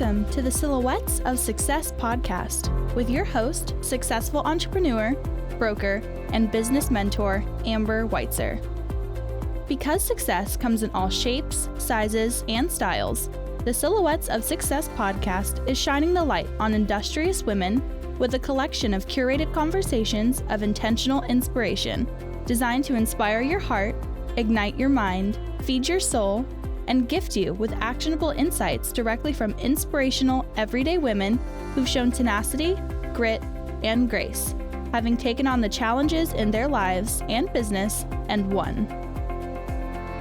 welcome to the Silhouettes of Success podcast with your host, successful entrepreneur, broker, and business mentor, Amber Weitzer. Because success comes in all shapes, sizes, and styles, the Silhouettes of Success podcast is shining the light on industrious women with a collection of curated conversations of intentional inspiration designed to inspire your heart, ignite your mind, feed your soul, and gift you with actionable insights directly from inspirational, everyday women who've shown tenacity, grit, and grace, having taken on the challenges in their lives and business and won.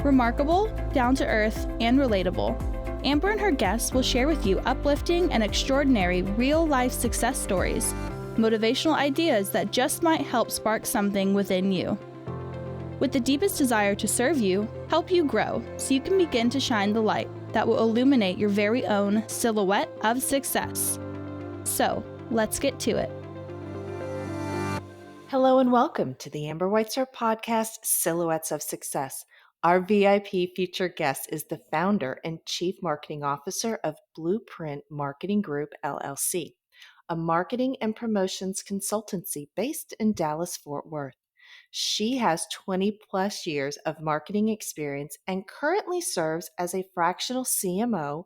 Remarkable, down-to-earth, and relatable, Amber and her guests will share with you uplifting and extraordinary real-life success stories, motivational ideas that just might help spark something within you. With the deepest desire to serve you, help you grow so you can begin to shine the light that will illuminate your very own silhouette of success. So, let's get to it. Hello and welcome to the Amber Weitzer podcast, Silhouettes of Success. Our VIP featured guest is the founder and chief marketing officer of Blueprint Marketing Group LLC, a marketing and promotions consultancy based in Dallas-Fort Worth. She has 20 plus years of marketing experience and currently serves as a fractional CMO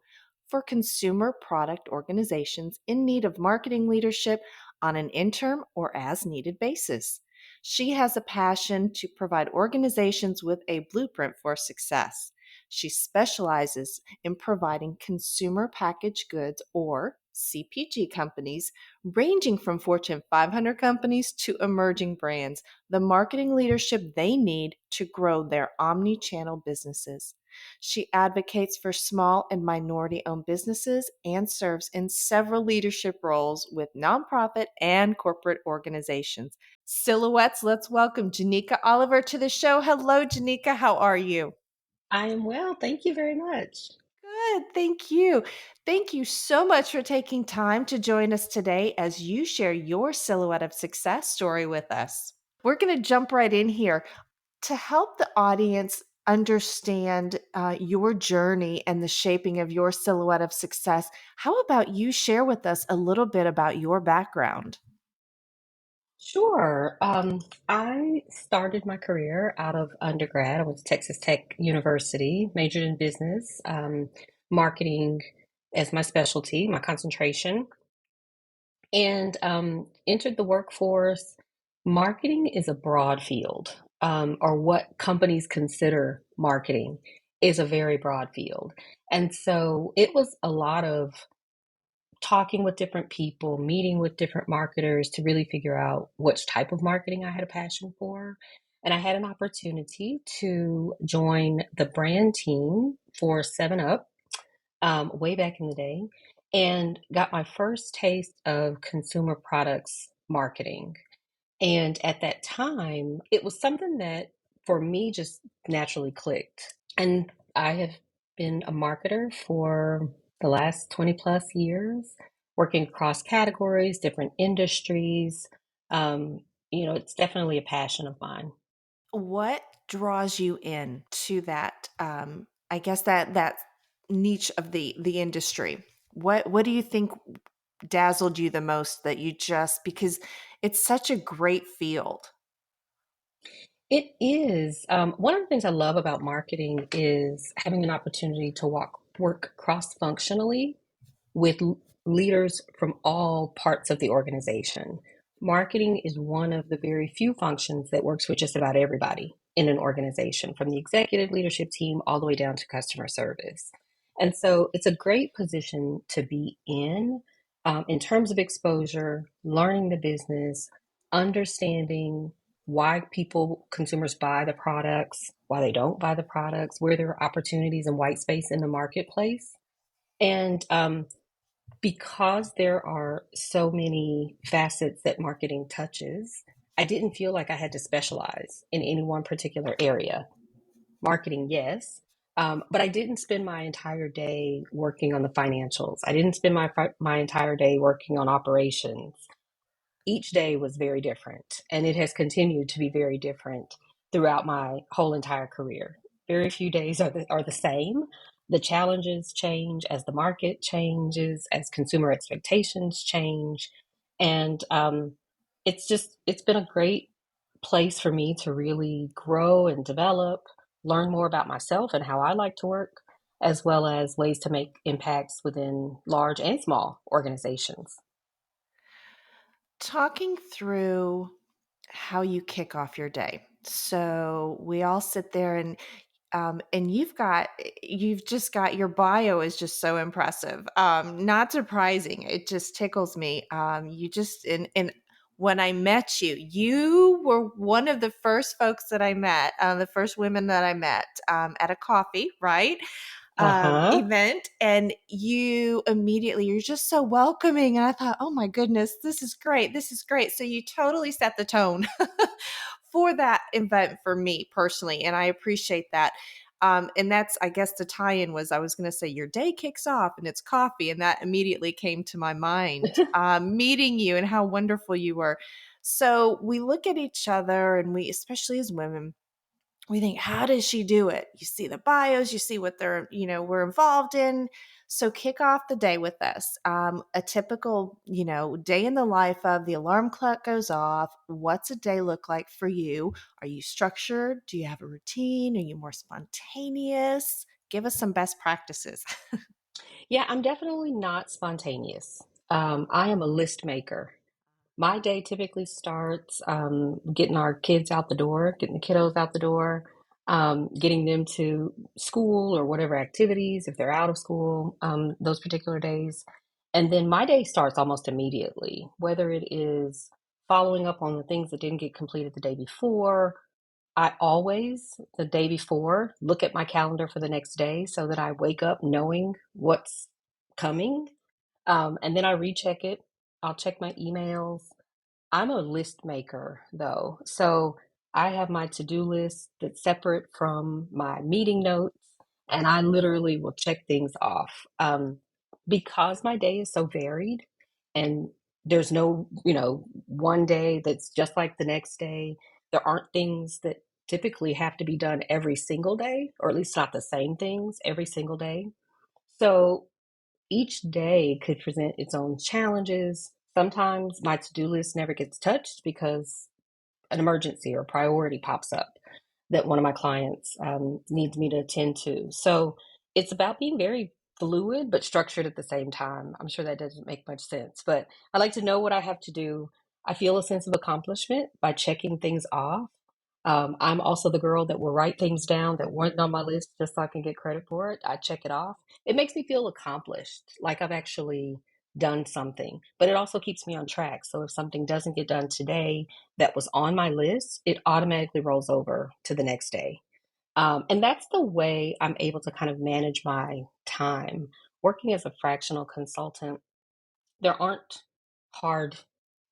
for consumer product organizations in need of marketing leadership on an interim or as needed basis. She has a passion to provide organizations with a blueprint for success. She specializes in providing consumer packaged goods or CPG companies, ranging from Fortune 500 companies to emerging brands, the marketing leadership they need to grow their omni-channel businesses. She advocates for small and minority-owned businesses and serves in several leadership roles with nonprofit and corporate organizations. Silhouettes, let's welcome Jenica Oliver to the show. Hello, Jenica. How are you? I am well. Thank you very much. Good. Thank you. Thank you so much for taking time to join us today as you share your Silhouette of Success story with us. We're going to jump right in here to help the audience understand your journey and the shaping of your Silhouette of Success. How about you share with us a little bit about your background? Sure. I started my career out of undergrad. I went to Texas Tech University, majored in business, marketing as my specialty, my concentration, and entered the workforce. Marketing is a broad field, or what companies consider marketing is a very broad field. And so it was a lot of talking with different people, meeting with different marketers to really figure out which type of marketing I had a passion for. And I had an opportunity to join the brand team for 7-Up way back in the day and got my first taste of consumer products marketing. And at that time, it was something that for me just naturally clicked. And I have been a marketer for the last 20 plus years, working across categories, different industries. It's definitely a passion of mine. What draws you in to that? I guess that niche of the industry. What do you think dazzled you the most that you just, because it's such a great field? It is. One of the things I love about marketing is having an opportunity to work cross-functionally with leaders from all parts of the organization. Marketing is one of the very few functions that works with just about everybody in an organization, from the executive leadership team all the way down to customer service. And so it's a great position to be in terms of exposure, learning the business, understanding why consumers buy the products, why they don't buy the products, where there are opportunities and white space in the marketplace. And because there are so many facets that marketing touches, I didn't feel like I had to specialize in any one particular area. Marketing, yes, but I didn't spend my entire day working on the financials. I didn't spend my entire day working on operations. Each day was very different, and it has continued to be very different throughout my whole entire career. Very few days are the same, the challenges change, as the market changes, as consumer expectations change. And it's been a great place for me to really grow and develop, learn more about myself and how I like to work, as well as ways to make impacts within large and small organizations. Talking through how you kick off your day. So we all sit there and you've just got your bio is just so impressive. Not surprising. It just tickles me. You just and when I met you, you were one of the first folks that I met, the first women that I met at a coffee, right? Uh-huh. Event, and you're just so welcoming, and I thought, oh my goodness, this is great. So you totally set the tone for that event for me personally, and I appreciate that. And that's, I guess, the tie-in was I was going to say your day kicks off and it's coffee, and that immediately came to my mind. Meeting you and how wonderful you were. So we look at each other, and we, especially as women, we think, how does she do it? You see the bios, you see what we're involved in. So kick off the day with us. A typical, day in the life of the alarm clock goes off. What's a day look like for you? Are you structured? Do you have a routine? Are you more spontaneous? Give us some best practices. Yeah, I'm definitely not spontaneous. I am a list maker. My day typically starts getting our kids out the door, getting the kiddos out the door, getting them to school or whatever activities, if they're out of school, those particular days. And then my day starts almost immediately, whether it is following up on the things that didn't get completed the day before. I always, the day before, look at my calendar for the next day so that I wake up knowing what's coming. And then I recheck it. I'll check my emails. I'm a list maker though. So I have my to-do list that's separate from my meeting notes, and I literally will check things off. Because my day is so varied and there's no, one day that's just like the next day. There aren't things that typically have to be done every single day, or at least not the same things every single day. So each day could present its own challenges. Sometimes my to-do list never gets touched because an emergency or priority pops up that one of my clients needs me to attend to. So it's about being very fluid but structured at the same time. I'm sure that doesn't make much sense, but I like to know what I have to do. I feel a sense of accomplishment by checking things off. I'm also the girl that will write things down that weren't on my list just so I can get credit for it. I check it off. It makes me feel accomplished, like I've actually done something, but it also keeps me on track. So if something doesn't get done today that was on my list, it automatically rolls over to the next day. And that's the way I'm able to kind of manage my time. Working as a fractional consultant, there aren't hard,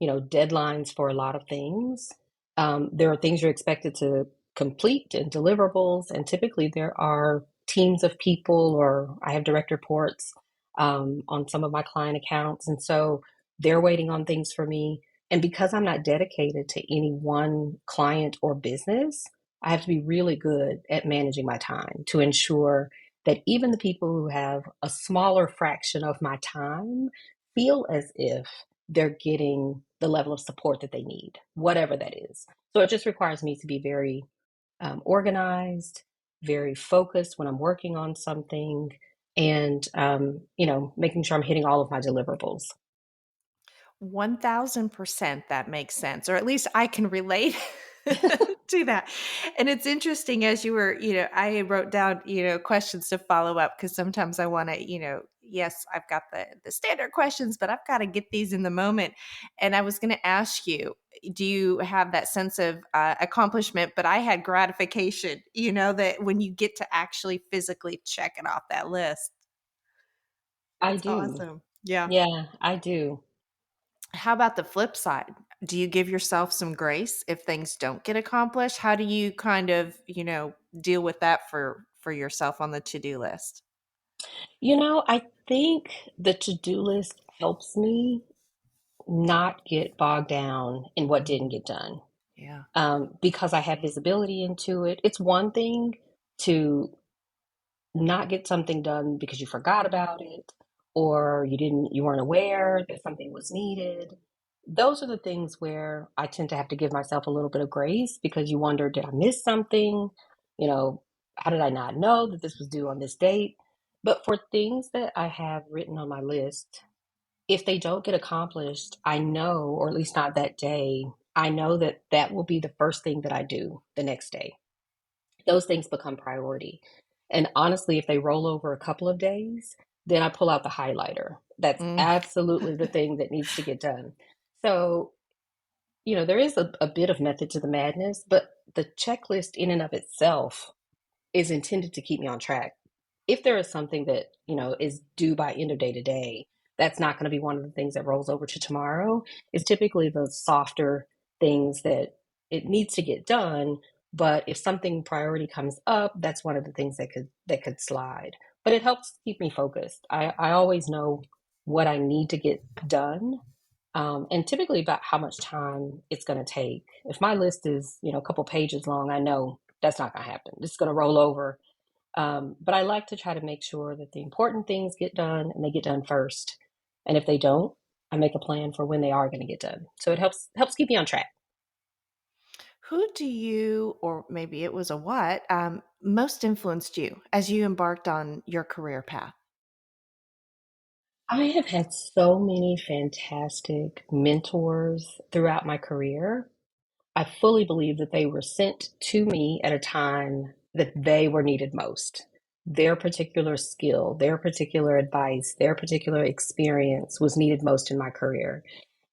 deadlines for a lot of things. There are things you're expected to complete and deliverables, and typically there are teams of people, or I have direct reports on some of my client accounts, and so they're waiting on things for me. And because I'm not dedicated to any one client or business, I have to be really good at managing my time to ensure that even the people who have a smaller fraction of my time feel as if they're getting the level of support that they need, whatever that is. So it just requires me to be very organized, very focused when I'm working on something, and making sure I'm hitting all of my deliverables. 1000% that makes sense, or at least I can relate to that. And it's interesting as you were, I wrote down, questions to follow up because sometimes I want to, yes, I've got the standard questions, but I've got to get these in the moment. And I was going to ask you, do you have that sense of accomplishment? But I had gratification, that when you get to actually physically check it off that list. I That's do. awesome. Yeah. Yeah, I do. How about the flip side? Do you give yourself some grace if things don't get accomplished? How do you kind of, deal with that for yourself on the to-do list? I think the to-do list helps me not get bogged down in what didn't get done. Yeah. Because I have visibility into it. It's one thing to not get something done because you forgot about it, or you weren't aware that something was needed. Those are the things where I tend to have to give myself a little bit of grace, because you wonder, did I miss something? You know, how did I not know that this was due on this date? But for things that I have written on my list, if they don't get accomplished, I know, or at least not that day, I know that that will be the first thing that I do the next day. Those things become priority. And honestly, if they roll over a couple of days, then I pull out the highlighter. That's Mm. absolutely the thing that needs to get done. So, there is a bit of method to the madness, but the checklist in and of itself is intended to keep me on track. If there is something that, is due by end of day today, that's not going to be one of the things that rolls over to tomorrow. It's typically the softer things that it needs to get done. But if something priority comes up, that's one of the things that could slide. But it helps keep me focused. I always know what I need to get done, and typically about how much time it's going to take. If my list is, a couple pages long, I know that's not going to happen. It's going to roll over. But I like to try to make sure that the important things get done and they get done first. And if they don't, I make a plan for when they are going to get done. So it helps keep me on track. Who do you, or maybe it was a what, most influenced you as you embarked on your career path? I have had so many fantastic mentors throughout my career. I fully believe that they were sent to me at a time that they were needed most. Their particular skill, their particular advice, their particular experience was needed most in my career.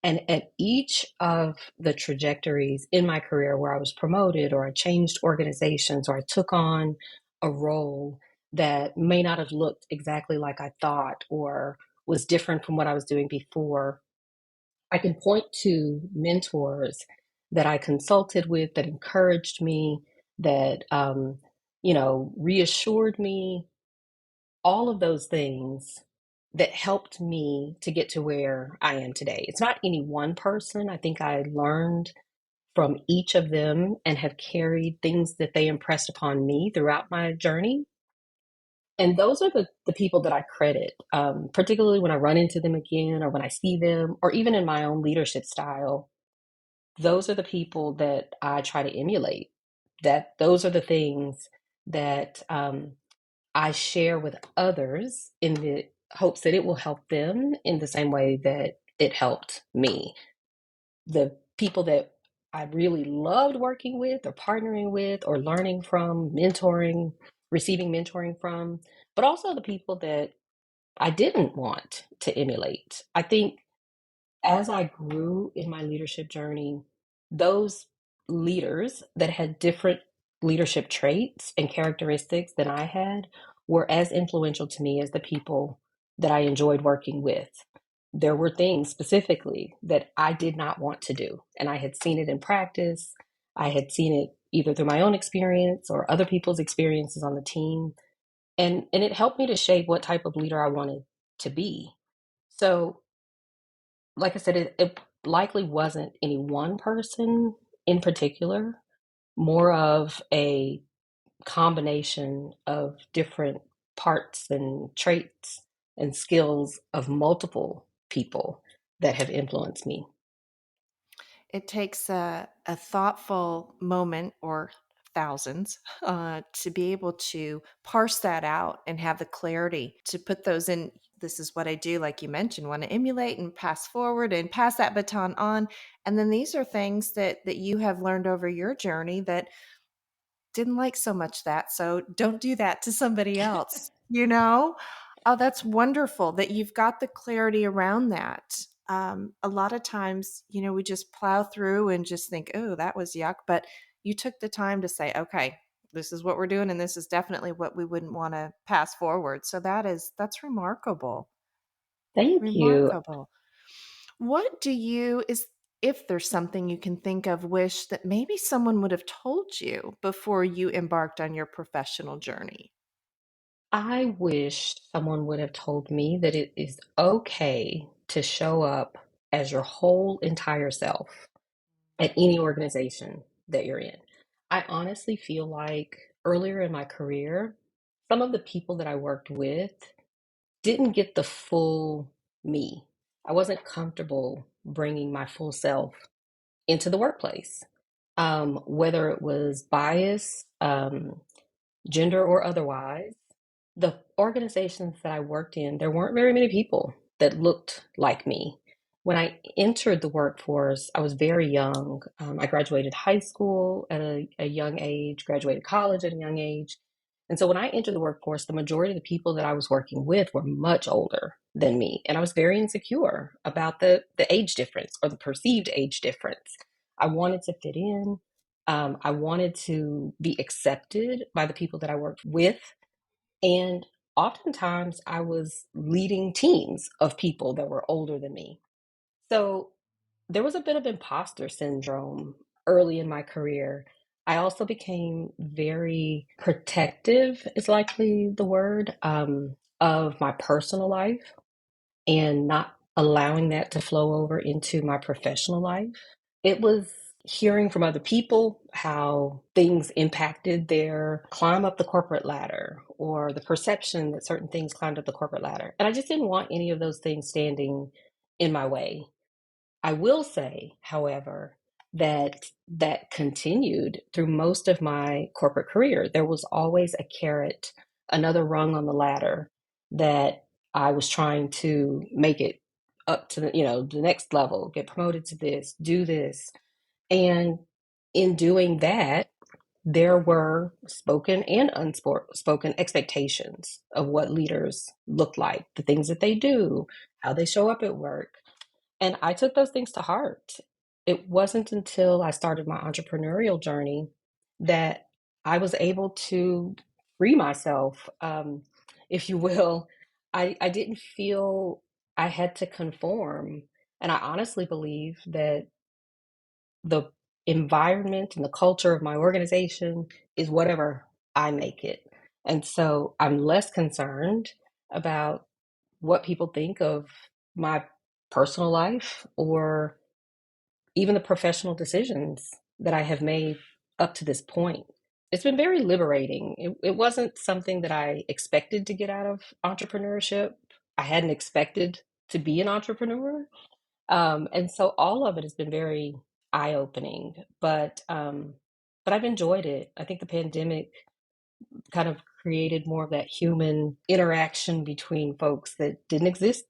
And at each of the trajectories in my career where I was promoted, or I changed organizations, or I took on a role that may not have looked exactly like I thought, or was different from what I was doing before, I can point to mentors that I consulted with, that encouraged me, that reassured me, all of those things that helped me to get to where I am today. It's not any one person. I think I learned from each of them and have carried things that they impressed upon me throughout my journey. And those are the people that I credit, particularly when I run into them again, or when I see them, or even in my own leadership style. Those are the people that I try to emulate. That those are the things that I share with others, in the hopes that it will help them in the same way that it helped me. The people that I really loved working with, or partnering with, or learning from, mentoring, receiving mentoring from, but also the people that I didn't want to emulate. I think as I grew in my leadership journey, those leaders that had different leadership traits and characteristics than I had were as influential to me as the people that I enjoyed working with. There were things specifically that I did not want to do, and I had seen it in practice. I had seen it either through my own experience or other people's experiences on the team. And it helped me to shape what type of leader I wanted to be. So, like I said, it likely wasn't any one person in particular, more of a combination of different parts and traits and skills of multiple people that have influenced me. It takes a thoughtful moment, or thousands, to be able to parse that out and have the clarity to put those in. This is what I do, like you mentioned, want to emulate and pass forward and pass that baton on. And then these are things that you have learned over your journey that didn't like so much that. So don't do that to somebody else, you know? Oh, that's wonderful that you've got the clarity around that. A lot of times, we just plow through and just think, oh, that was yuck. But you took the time to say, okay, this is what we're doing, and this is definitely what we wouldn't want to pass forward. So that's remarkable. Thank you. Remarkable. What do you is if there's something you can think of, wish that maybe someone would have told you before you embarked on your professional journey? I wish someone would have told me that it is okay to show up as your whole entire self at any organization that you're in. I honestly feel like earlier in my career, some of the people that I worked with didn't get the full me. I wasn't comfortable bringing my full self into the workplace, whether it was bias, gender or otherwise. The organizations that I worked in, there weren't very many people that looked like me. When I entered the workforce, I was very young. I graduated high school at a young age, graduated college at a young age. And so when I entered the workforce, the majority of the people that I was working with were much older than me. And I was very insecure about the age difference or the perceived age difference. I wanted to fit in. I wanted to be accepted by the people that I worked with. And oftentimes I was leading teams of people that were older than me. So there was a bit of imposter syndrome early in my career. I also became very protective, is likely the word, of my personal life and not allowing that to flow over into my professional life. It was hearing from other people how things impacted their climb up the corporate ladder or the perception that certain things climbed up the corporate ladder. And I just didn't want any of those things standing in my way. I will say, however, that continued through most of my corporate career. There was always a carrot, another rung on the ladder that I was trying to make it up to the next level, get promoted to this, do this. And in doing that, there were spoken and unspoken expectations of what leaders look like, the things that they do, how they show up at work. And I took those things to heart. It wasn't until I started my entrepreneurial journey that I was able to free myself, if you will. I didn't feel I had to conform. And I honestly believe that the environment and the culture of my organization is whatever I make it. And so I'm less concerned about what people think of my personal life or even the professional decisions that I have made up to this point. It's been very liberating. It wasn't something that I expected to get out of entrepreneurship. I hadn't expected to be an entrepreneur. And so all of it has been very eye-opening, but I've enjoyed it. I think the pandemic kind of created more of that human interaction between folks that didn't exist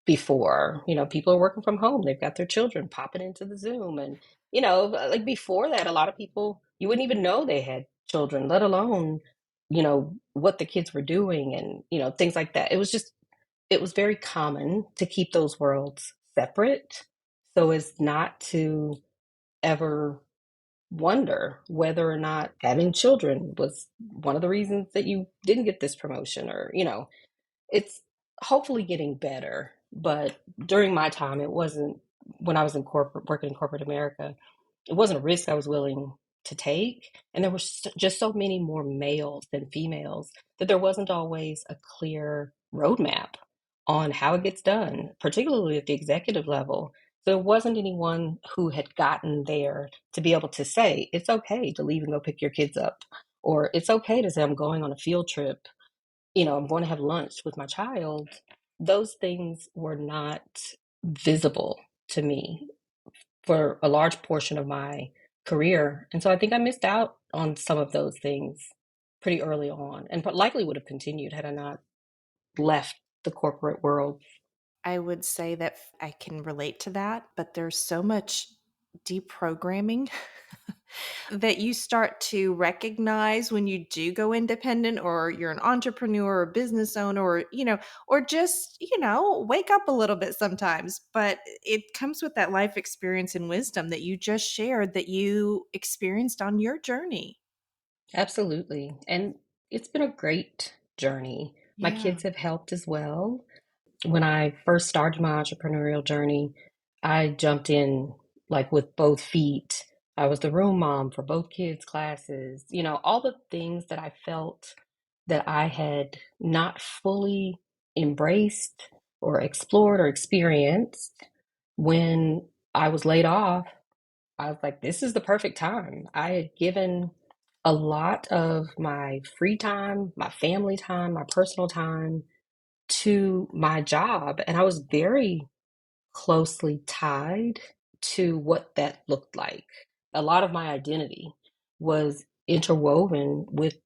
before. People are working from home. They've got their children popping into the Zoom. And, like before that, a lot of people, you wouldn't even know they had children, let alone, what the kids were doing and, things like that. It was very common to keep those worlds separate so as not to ever wonder whether or not having children was one of the reasons that you didn't get this promotion or, it's hopefully getting better. But during my time, it wasn't, when I was in corporate, working in corporate America, it wasn't a risk I was willing to take. And there were just so many more males than females that there wasn't always a clear roadmap on how it gets done, particularly at the executive level. So there wasn't anyone who had gotten there to be able to say, it's okay to leave and go pick your kids up, or it's okay to say, I'm going on a field trip, I'm going to have lunch with my child. Those things were not visible to me for a large portion of my career. And so I think I missed out on some of those things pretty early on and likely would have continued had I not left the corporate world. I would say that I can relate to that, but there's so much deprogramming that you start to recognize when you do go independent or you're an entrepreneur or business owner or, or just, wake up a little bit sometimes. But it comes with that life experience and wisdom that you just shared that you experienced on your journey. Absolutely. And it's been a great journey. My Yeah. kids have helped as well. When I first started my entrepreneurial journey, I jumped in like with both feet. I was the room mom for both kids' classes, all the things that I felt that I had not fully embraced or explored or experienced when I was laid off. I was like, this is the perfect time. I had given a lot of my free time, my family time, my personal time to my job. And I was very closely tied to what that looked like. A lot of my identity was interwoven with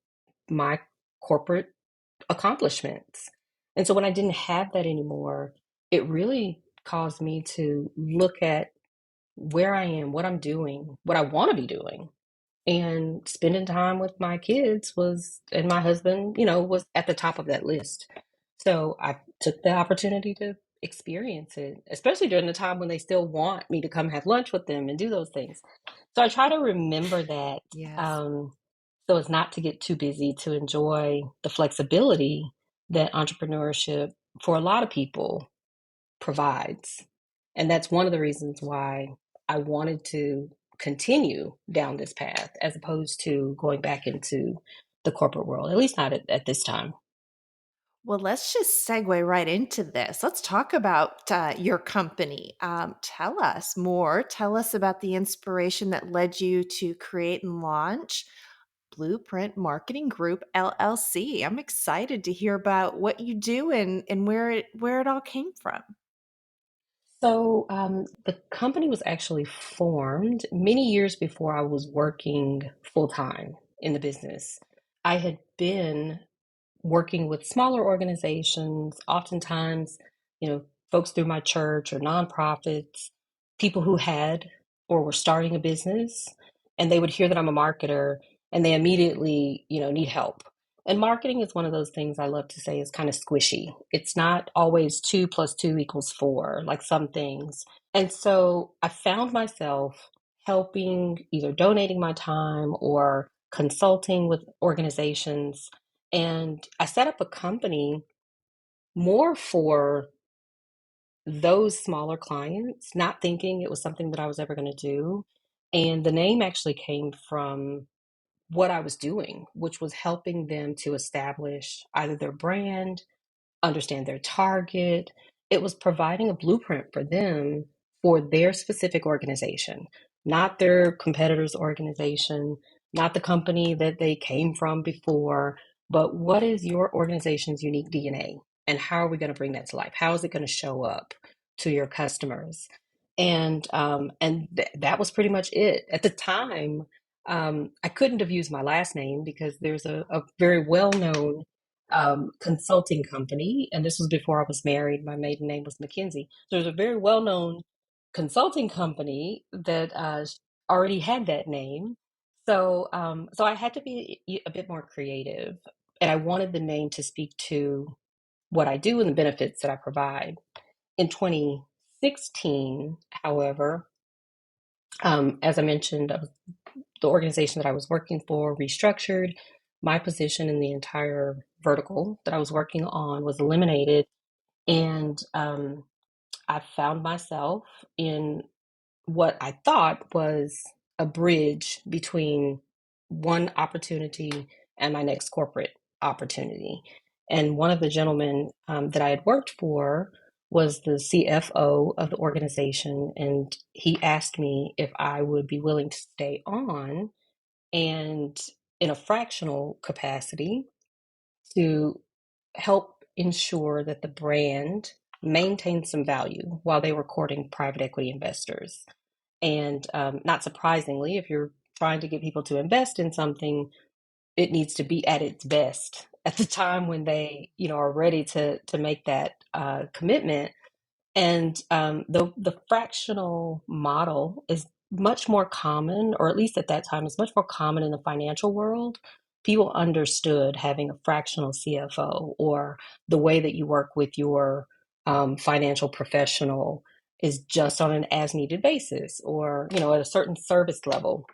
my corporate accomplishments. And so when I didn't have that anymore, it really caused me to look at where I am, what I'm doing, what I want to be doing. And spending time with my kids was, and my husband, was at the top of that list. So I took the opportunity to experience it, especially during the time when they still want me to come have lunch with them and do those things. So I try to remember that, Yes. um, so as not to get too busy, to enjoy the flexibility that entrepreneurship for a lot of people provides. And that's one of the reasons why I wanted to continue down this path as opposed to going back into the corporate world, at least not at this time. Well, let's just segue right into this. Let's talk about your company. Tell us more. Tell us about the inspiration that led you to create and launch Blueprint Marketing Group LLC. I'm excited to hear about what you do and where it all came from. So the company was actually formed many years before I was working full time in the business. I had been working with smaller organizations, oftentimes, folks through my church or nonprofits, people who had or were starting a business, and they would hear that I'm a marketer and they immediately, need help. And marketing is one of those things I love to say is kind of squishy. It's not always 2 + 2 = 4, like some things. And so I found myself helping, either donating my time or consulting with organizations. And I set up a company more for those smaller clients, not thinking it was something that I was ever going to do. And the name actually came from what I was doing, which was helping them to establish either their brand, understand their target. It was providing a blueprint for them for their specific organization, not their competitor's organization, not the company that they came from before, but what is your organization's unique DNA? And how are we going to bring that to life? How is it going to show up to your customers? And that was pretty much it. At the time, I couldn't have used my last name because there's a very well known consulting company, and this was before I was married. My maiden name was Mackenzie. So there's a very well-known consulting company that already had that name. So I had to be a bit more creative, and I wanted the name to speak to what I do and the benefits that I provide. In 2016, however, as I mentioned, the organization that I was working for restructured. My position in the entire vertical that I was working on was eliminated. And I found myself in what I thought was a bridge between one opportunity and my next corporate opportunity. And one of the gentlemen that I had worked for was the CFO of the organization. And he asked me if I would be willing to stay on and in a fractional capacity to help ensure that the brand maintained some value while they were courting private equity investors. And not surprisingly, if you're trying to get people to invest in something, it needs to be at its best at the time when they, are ready to make that commitment. And the fractional model is much more common, or at least at that time, is much more common in the financial world. People understood having a fractional CFO, or the way that you work with your financial professional is just on an as needed basis, or at a certain service level.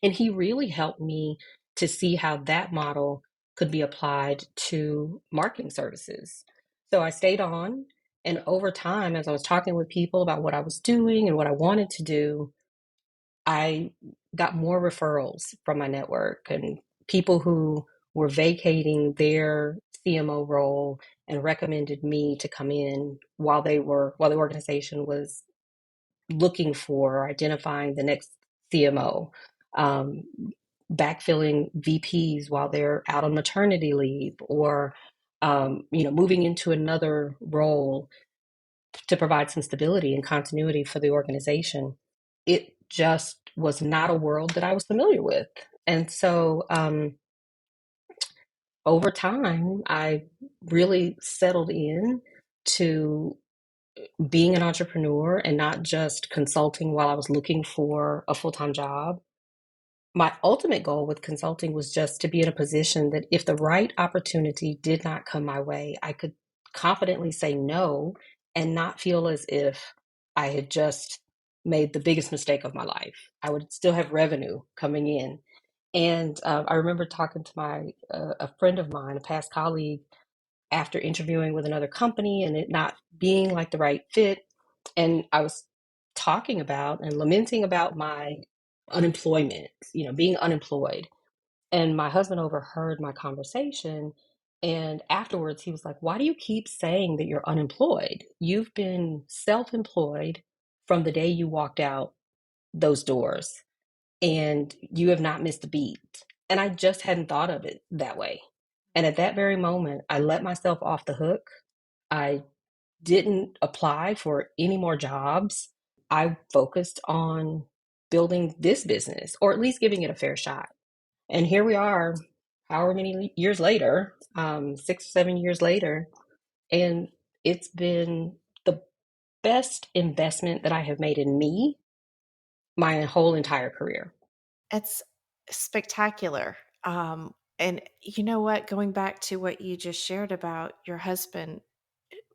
And he really helped me to see how that model could be applied to marketing services. So I stayed on, and over time, as I was talking with people about what I was doing and what I wanted to do, I got more referrals from my network and people who were vacating their CMO role and recommended me to come in while the organization was looking for or identifying the next CMO. Um, backfilling VPs while they're out on maternity leave, or moving into another role to provide some stability and continuity for the organization. It just was not a world that I was familiar with. And so over time, I really settled in to being an entrepreneur and not just consulting while I was looking for a full-time job. My ultimate goal with consulting was just to be in a position that if the right opportunity did not come my way, I could confidently say no and not feel as if I had just made the biggest mistake of my life. I would still have revenue coming in. And I remember talking to a friend of mine, a past colleague, after interviewing with another company and it not being like the right fit. And I was talking about and lamenting about my unemployment, being unemployed. And my husband overheard my conversation. And afterwards, he was like, "Why do you keep saying that you're unemployed? You've been self employed from the day you walked out those doors, and you have not missed a beat." And I just hadn't thought of it that way. And at that very moment, I let myself off the hook. I didn't apply for any more jobs. I focused on building this business, or at least giving it a fair shot. And here we are, however many years later, 6 or 7 years later, and it's been the best investment that I have made in me my whole entire career. It's spectacular. And you know what? Going back to what you just shared about your husband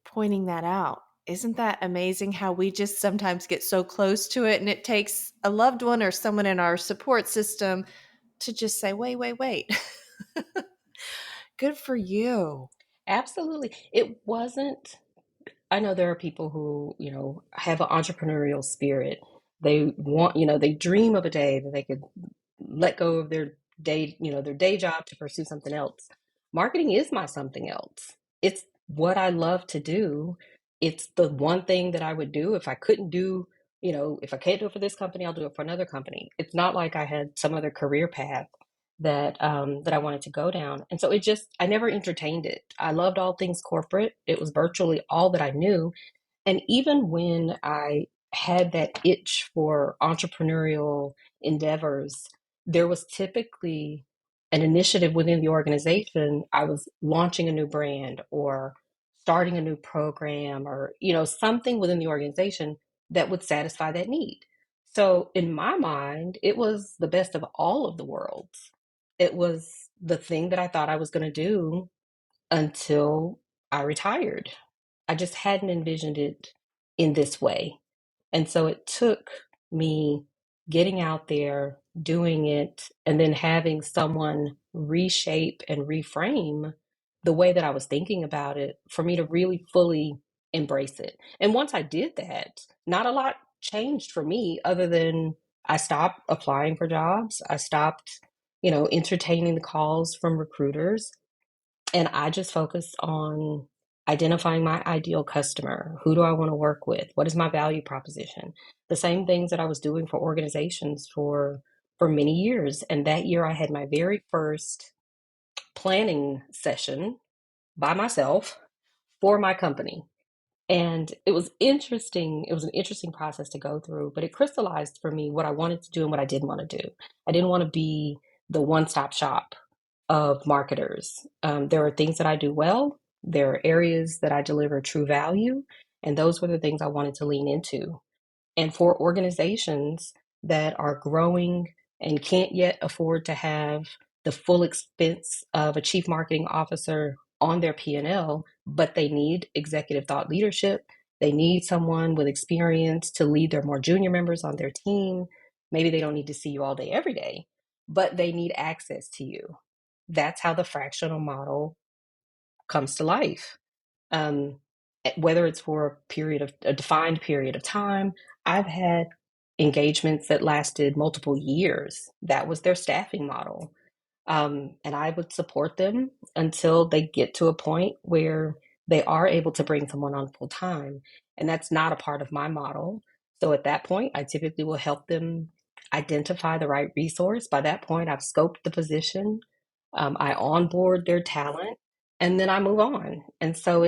pointing that out, isn't that amazing how we just sometimes get so close to it and it takes a loved one or someone in our support system to just say, wait, wait, wait. Good for you. Absolutely. It wasn't, I know there are people who, have an entrepreneurial spirit. They want, they dream of a day that they could let go of their day job to pursue something else. Marketing is my something else. It's what I love to do. It's the one thing that I would do if I couldn't do, if I can't do it for this company, I'll do it for another company. It's not like I had some other career path that I wanted to go down. And so I never entertained it. I loved all things corporate. It was virtually all that I knew. And even when I had that itch for entrepreneurial endeavors, there was typically an initiative within the organization. I was launching a new brand or starting a new program or, something within the organization that would satisfy that need. So in my mind, it was the best of all of the worlds. It was the thing that I thought I was going to do until I retired. I just hadn't envisioned it in this way. And so it took me getting out there, doing it, and then having someone reshape and reframe the way that I was thinking about it for me to really fully embrace it. And once I did that, not a lot changed for me other than I stopped applying for jobs. I stopped, entertaining the calls from recruiters. And I just focused on identifying my ideal customer. Who do I want to work with? What is my value proposition? The same things that I was doing for organizations for many years. And that year I had my very first planning session by myself for my company. And it was interesting. It was an interesting process to go through, but it crystallized for me what I wanted to do and what I didn't want to do. I didn't want to be the one-stop shop of marketers. There are things that I do well. There are areas that I deliver true value. And those were the things I wanted to lean into. And for organizations that are growing and can't yet afford to have the full expense of a chief marketing officer on their P&L, but they need executive thought leadership. They need someone with experience to lead their more junior members on their team. Maybe they don't need to see you all day, every day, but they need access to you. That's how the fractional model comes to life. Whether it's for a defined period of time, I've had engagements that lasted multiple years. That was their staffing model. And I would support them until they get to a point where they are able to bring someone on full time. And that's not a part of my model. So at that point, I typically will help them identify the right resource. By that point, I've scoped the position, I onboard their talent, and then I move on. And so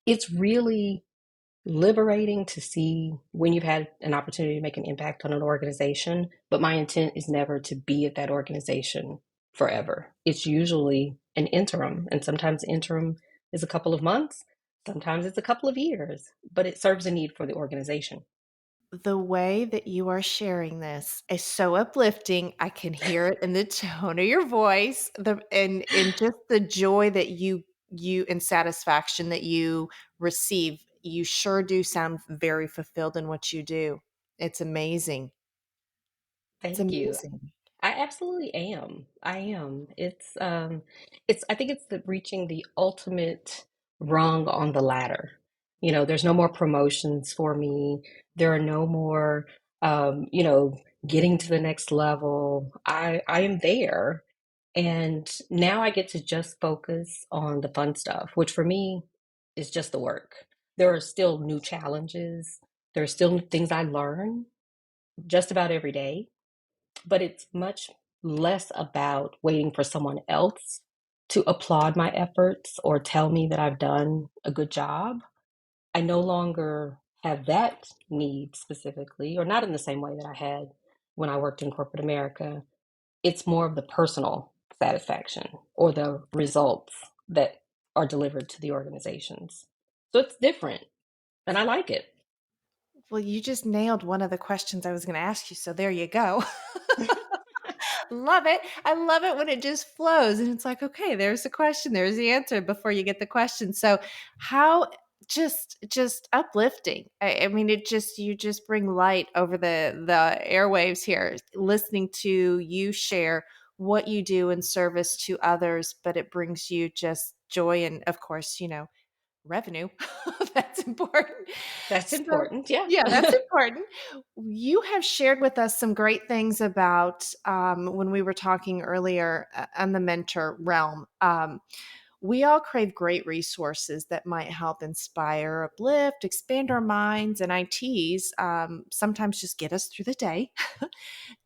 it's really liberating to see when you've had an opportunity to make an impact on an organization. But my intent is never to be at that organization forever. It's usually an interim, and sometimes interim is a couple of months, sometimes it's a couple of years, but it serves a need for the organization. The way that you are sharing this is so uplifting. I can hear it in the tone of your voice, and just the joy that you and satisfaction that you receive. You sure do sound very fulfilled in what you do. It's amazing. It's Thank you. amazing. I absolutely am. I am. It's I think it's reaching the ultimate rung on the ladder. There's no more promotions for me. There are no more getting to the next level. I am there, and now I get to just focus on the fun stuff, which for me is just the work. There are still new challenges. There are still things I learn just about every day, but it's much less about waiting for someone else to applaud my efforts or tell me that I've done a good job. I no longer have that need specifically, or not in the same way that I had when I worked in corporate America. It's more of the personal satisfaction or the results that are delivered to the organizations. So it's different, and I like it. Well, you just nailed one of the questions I was going to ask you. So there you go. Love it. I love it when it just flows and it's like, okay, there's the question, there's the answer before you get the question. So how just uplifting. I mean, it just you just bring light over the airwaves here, listening to you share what you do in service to others, but it brings you just joy and of course, revenue. That's important. That's So, important. Yeah. yeah, that's important. You have shared with us some great things about when we were talking earlier on the mentor realm. We all crave great resources that might help inspire, uplift, expand our minds, and ITs sometimes just get us through the day.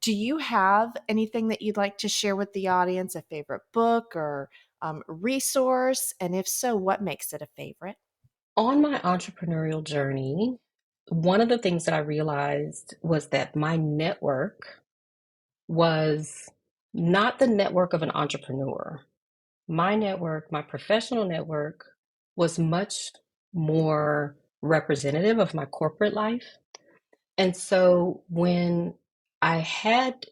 Do you have anything that you'd like to share with the audience, a favorite book or resource? And if so, what makes it a favorite? On my entrepreneurial journey, one of the things that I realized was that my network was not the network of an entrepreneur. My network, my professional network, was much more representative of my corporate life. And so when I had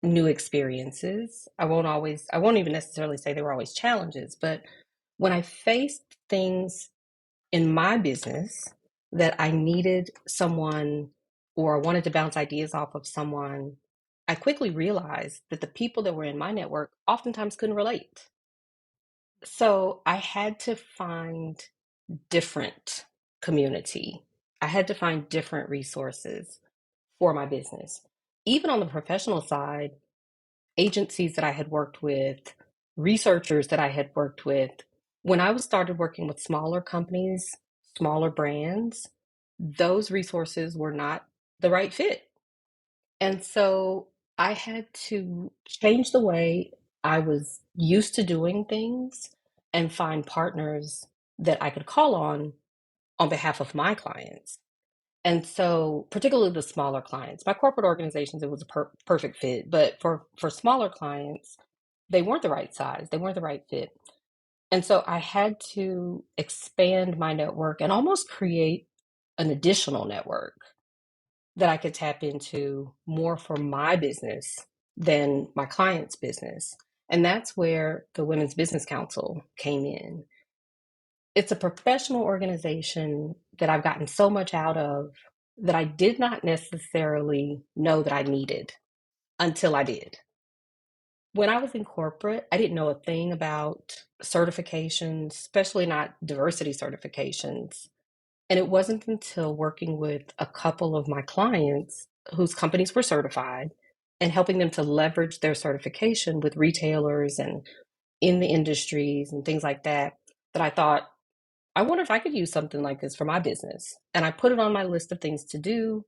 new experiences, I won't even necessarily say they were always challenges, but when I faced things in my business that I needed someone or wanted to bounce ideas off of someone, I quickly realized that the people that were in my network oftentimes couldn't relate. So I had to find different community. I had to find different resources for my business. Even on the professional side, agencies that I had worked with, researchers that I had worked with. When I was started working with smaller companies, smaller brands, those resources were not the right fit. And so I had to change the way I was used to doing things and find partners that I could call on behalf of my clients. And so, particularly the smaller clients, my corporate organizations, it was a perfect fit. But for smaller clients, they weren't the right size, they weren't the right fit. And so I had to expand my network and almost create an additional network that I could tap into more for my business than my client's business. And that's where the Women's Business Council came in. It's a professional organization that I've gotten so much out of that I did not necessarily know that I needed until I did. When I was in corporate, I didn't know a thing about certifications, especially not diversity certifications. And it wasn't until working with a couple of my clients whose companies were certified and helping them to leverage their certification with retailers and in the industries and things like that, that I thought, I wonder if I could use something like this for my business. And I put it on my list of things to do.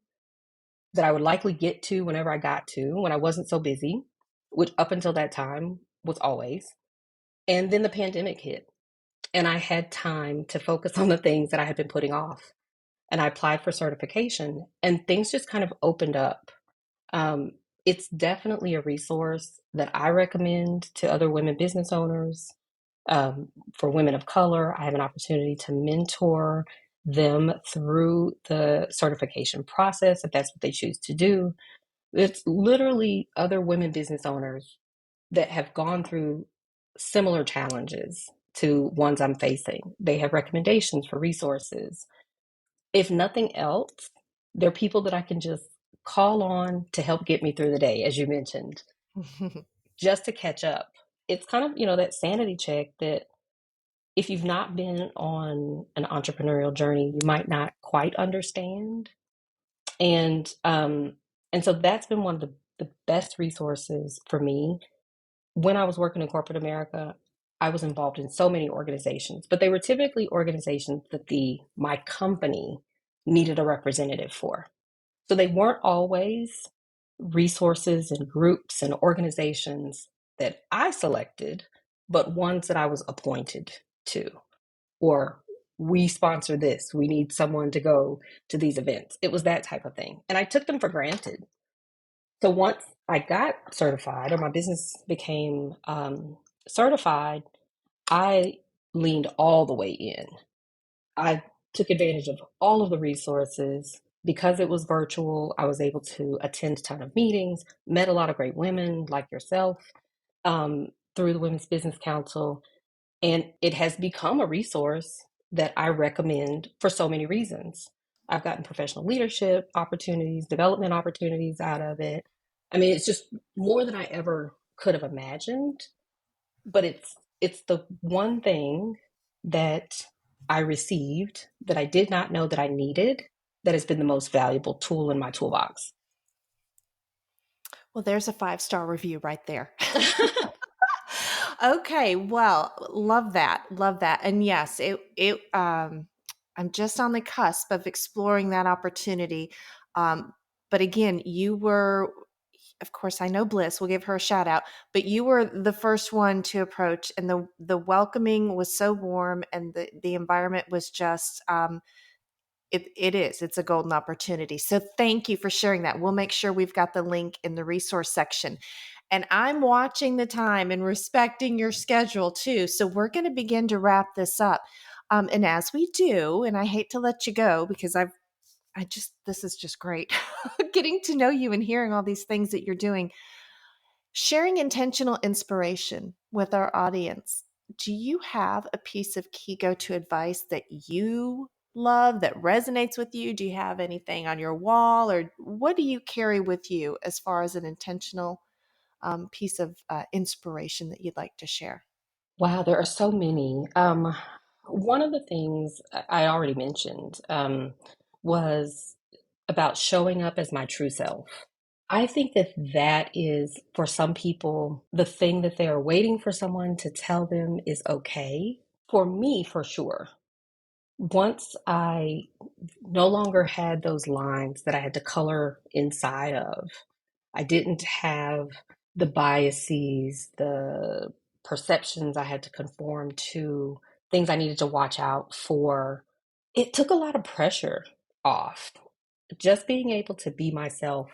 that I would likely get to whenever I got to, when I wasn't so busy, which up until that time was always. And then the pandemic hit, and I had time to focus on the things that I had been putting off. And I applied for certification, and things just kind of opened up. Um, it's definitely a resource that I recommend to other women business owners. For women of color, I have an opportunity to mentor them through the certification process if that's what they choose to do. It's literally other women business owners that have gone through similar challenges to ones I'm facing. They have recommendations for resources. If nothing else, they're people that I can just call on to help get me through the day, as you mentioned, just to catch up. It's kind of, that sanity check that if you've not been on an entrepreneurial journey, you might not quite understand. And so that's been one of the best resources for me. When I was working in corporate America, I was involved in so many organizations, but they were typically organizations that my company needed a representative for. So they weren't always resources and groups and organizations that I selected, but ones that I was appointed to. Or we sponsor this, we need someone to go to these events. It was that type of thing. And I took them for granted. So once I got certified, or my business became certified, I leaned all the way in. I took advantage of all of the resources. Because it was virtual, I was able to attend a ton of meetings, met a lot of great women like yourself through the Women's Business Council. And it has become a resource that I recommend for so many reasons. I've gotten professional leadership opportunities, development opportunities out of it. I mean, it's just more than I ever could have imagined, but it's the one thing that I received that I did not know that I needed that has been the most valuable tool in my toolbox. Well, there's a 5-star review right there. Okay, well, love that. Love that. And yes, I'm just on the cusp of exploring that opportunity. But again, you were, of course, I know Bliss, we'll give her a shout out, but you were the first one to approach, and the welcoming was so warm, and the environment was just, it's a golden opportunity. So thank you for sharing that. We'll make sure we've got the link in the resource section. And I'm watching the time and respecting your schedule too. So we're going to begin to wrap this up. And as we do, and I hate to let you go because this is just great getting to know you and hearing all these things that you're doing. Sharing intentional inspiration with our audience. Do you have a piece of key go-to advice that you love, that resonates with you? Do you have anything on your wall, or what do you carry with you as far as an intentional piece of inspiration that you'd like to share? Wow, there are so many. One of the things I already mentioned was about showing up as my true self. I think that is, for some people, the thing that they are waiting for someone to tell them is okay. For me, for sure. Once I no longer had those lines that I had to color inside of, I didn't have the biases, the perceptions I had to conform to, things I needed to watch out for. It took a lot of pressure off. Just being able to be myself,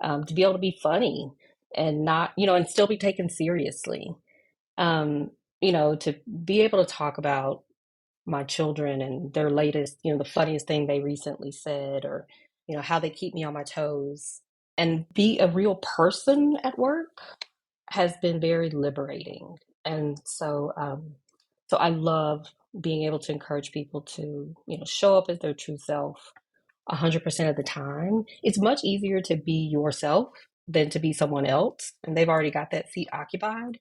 to be able to be funny and not, and still be taken seriously. To be able to talk about my children and their latest, the funniest thing they recently said, or, how they keep me on my toes, and be a real person at work has been very liberating. And so I love being able to encourage people to, show up as their true self 100% of the time. It's much easier to be yourself than to be someone else, and they've already got that seat occupied.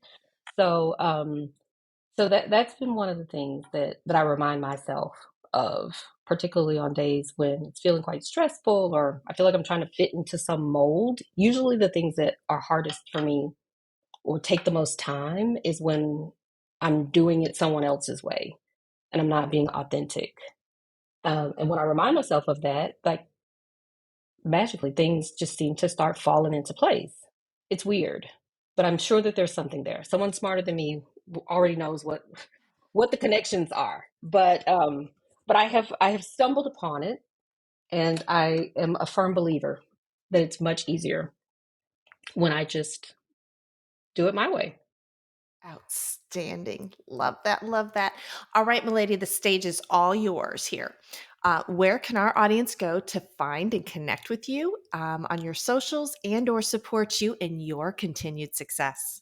So, so that's been one of the things that I remind myself of, particularly on days when it's feeling quite stressful, or I feel like I'm trying to fit into some mold. Usually the things that are hardest for me or take the most time is when I'm doing it someone else's way and I'm not being authentic. And when I remind myself of that, like, magically things just seem to start falling into place. It's weird, but I'm sure that there's something there. Someone smarter than me already knows what the connections are. But I have stumbled upon it, and I am a firm believer that it's much easier when I just do it my way. Outstanding. Love that. Love that. All right, milady, the stage is all yours here. Where can our audience go to find and connect with you on your socials and or support you in your continued success?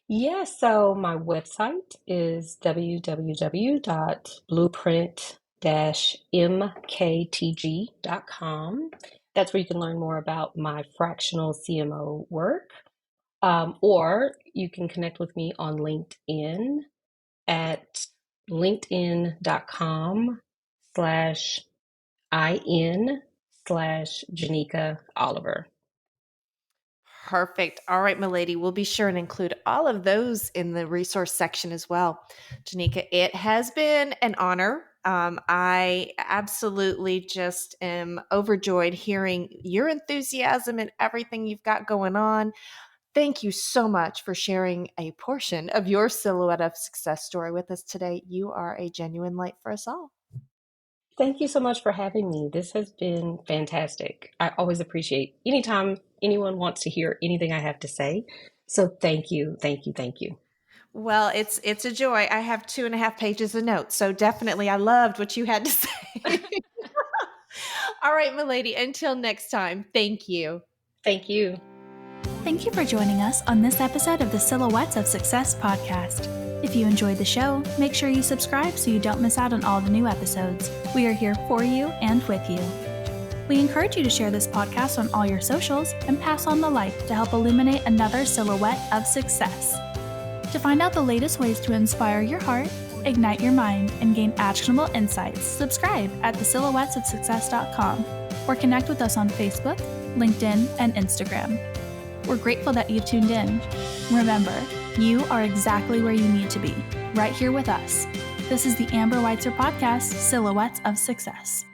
Yeah, so my website is www.blueprint-mktg.com. That's where you can learn more about my fractional CMO work. Or you can connect with me on LinkedIn at linkedin.com/in/Jenica Oliver. Perfect. All right, milady, we'll be sure and include all of those in the resource section as well. Jenica, it has been an honor. I absolutely just am overjoyed hearing your enthusiasm and everything you've got going on. Thank you so much for sharing a portion of your Silhouette of Success story with us today. You are a genuine light for us all. Thank you so much for having me. This has been fantastic. I always appreciate anytime anyone wants to hear anything I have to say. So thank you, thank you, thank you. Well, it's a joy. I have 2.5 pages of notes, so definitely I loved what you had to say. All right, milady, until next time, thank you. Thank you. Thank you for joining us on this episode of the Silhouettes of Success podcast. If you enjoyed the show, make sure you subscribe so you don't miss out on all the new episodes. We are here for you and with you. We encourage you to share this podcast on all your socials and pass on the light to help illuminate another silhouette of success. To find out the latest ways to inspire your heart, ignite your mind, and gain actionable insights, subscribe at thesilhouettesofsuccess.com or connect with us on Facebook, LinkedIn, and Instagram. We're grateful that you've tuned in. Remember, you are exactly where you need to be, right here with us. This is the Amber Weitzer podcast, Silhouettes of Success.